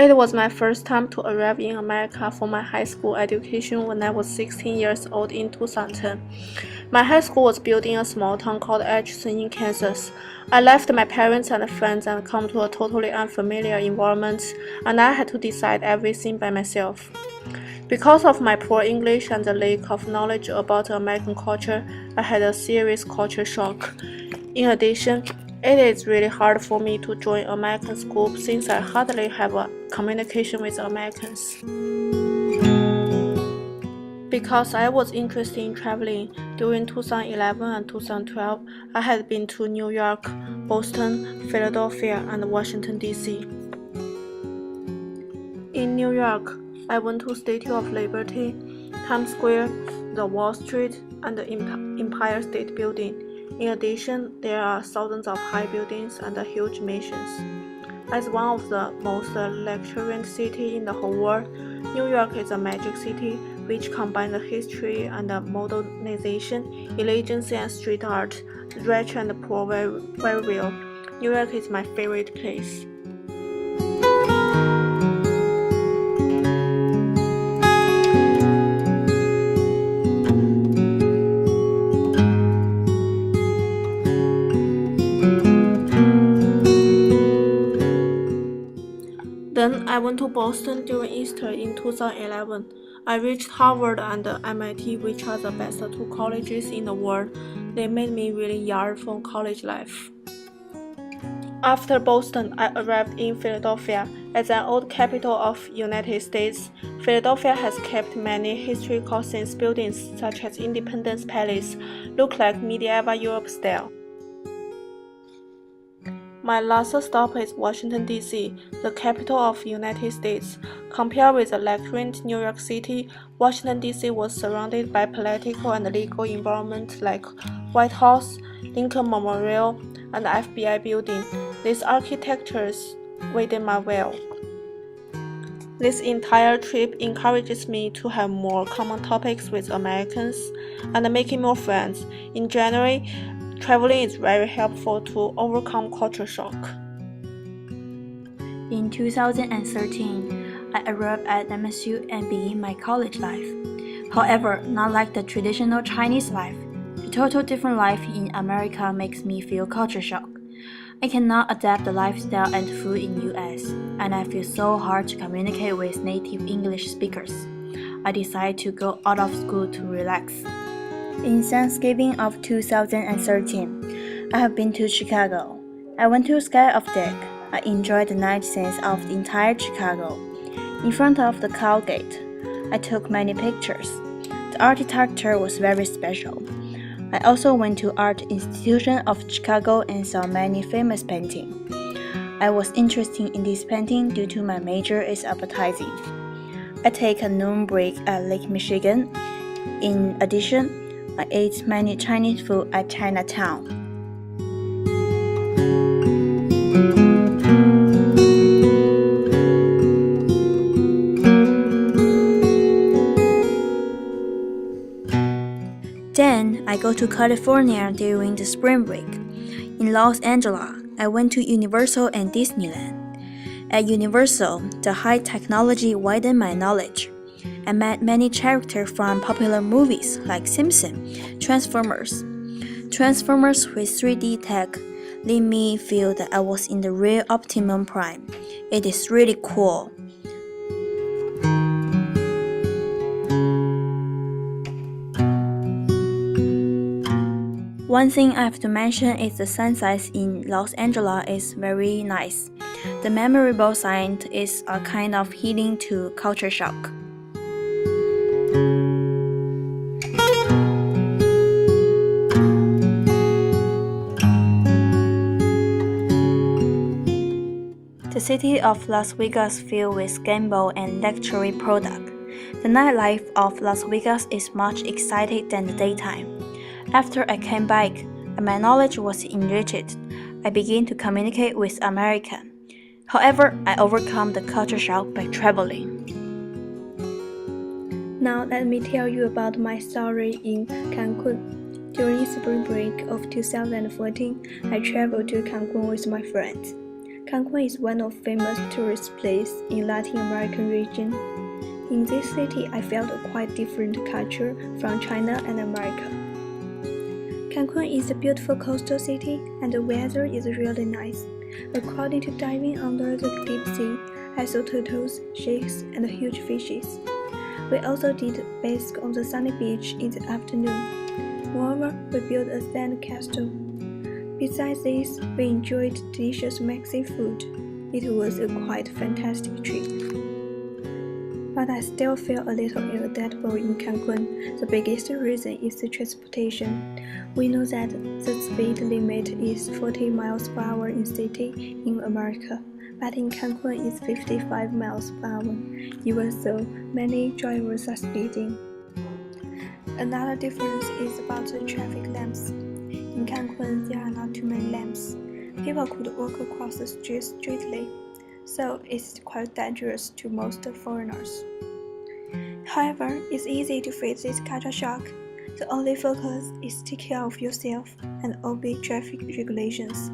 It was my first time to arrive in America for my high school education when I was 16 years old in 2010. My high school was built in a small town called Atchison in Kansas. I left my parents and friends and come to a totally unfamiliar environment, and I had to decide everything by myself. Because of my poor English and the lack of knowledge about American culture, I had a serious culture shock. In addition, it is really hard for me to join American school since I hardly have a communication with Americans. Because I was interested in traveling, during 2011 and 2012, I had been to New York, Boston, Philadelphia, and Washington, D.C. In New York, I went to Statue of Liberty, Times Square, the Wall Street, and the Empire State Building. In addition, there are thousands of high buildings and huge mansions. As one of the most luxuriant cities in the whole world, New York is a magic city which combines history and modernization, elegance and street art, the rich and poor very well. New York is my favorite place. Then I went to Boston during Easter in 2011. I reached Harvard and MIT, which are the best two colleges in the world. They made me really yearn for college life. After Boston, I arrived in Philadelphia. As an old capital of United States, Philadelphia has kept many historical scenes. Buildings such as Independence Palace look like medieval Europe style. My last stop is Washington, D.C., the capital of United States. Compared with the luxuriant New York City, Washington, D.C. was surrounded by political and legal environments like White House, Lincoln Memorial, and FBI building. These architectures within my well. This entire trip encourages me to have more common topics with Americans and making more friends. In general, traveling is very helpful to overcome culture shock. In 2013, I arrived at MSU and began my college life. However, not like the traditional Chinese life. The total different life in America makes me feel culture shock. I cannot adapt the lifestyle and food in US, and I feel so hard to communicate with native English speakers. I decided to go out of school to relax. In Thanksgiving of 2013, I have been to Chicago. I went to Sky of Deck. I enjoyed the night scenes of the entire Chicago. In front of the Cow Gate, I took many pictures. The architecture was very special. I also went to Art Institution of Chicago and saw many famous paintings. I was interested in this painting due to my major is advertising. I take a noon break at Lake Michigan. In addition, I ate many Chinese food at Chinatown. Then I go to California during the spring break. In Los Angeles, I went to Universal and Disneyland. At Universal, the high technology widened my knowledge. I met many characters from popular movies like Simpsons, Transformers. Transformers with 3D tech let me feel that I was in the real Optimum Prime. It is really cool. One thing I have to mention is the sunset in Los Angeles is very nice. The memorable sight is a kind of healing to culture shock. The city of Las Vegas filled with gamble and luxury products. The nightlife of Las Vegas is much excited than the daytime. After I came back and my knowledge was enriched, I began to communicate with Americans. However, I overcome the culture shock by traveling. Now let me tell you about my story in Cancun. During spring break of 2014, I traveled to Cancun with my friends. Cancun is one of famous tourist places in Latin American region. In this city, I felt a quite different culture from China and America. Cancun is a beautiful coastal city and the weather is really nice. According to diving under the deep sea, I saw turtles, sharks, and huge fishes. We also did bask on the sunny beach in the afternoon. Moreover, we built a sand castle. Besides this, we enjoyed delicious Mexican food. It was a quite fantastic trip. But I still feel a little unadaptable in Cancun. The biggest reason is the transportation. We know that the speed limit is 40 miles per hour in city in America, but in Cancun it's 55 miles per hour. Even so, many drivers are speeding. Another difference is about the traffic lamps. In Cancun, there are not too many lamps. People could walk across the street straightly, so it's quite dangerous to most foreigners. However, it's easy to face this culture shock. The only focus is take care of yourself and obey traffic regulations.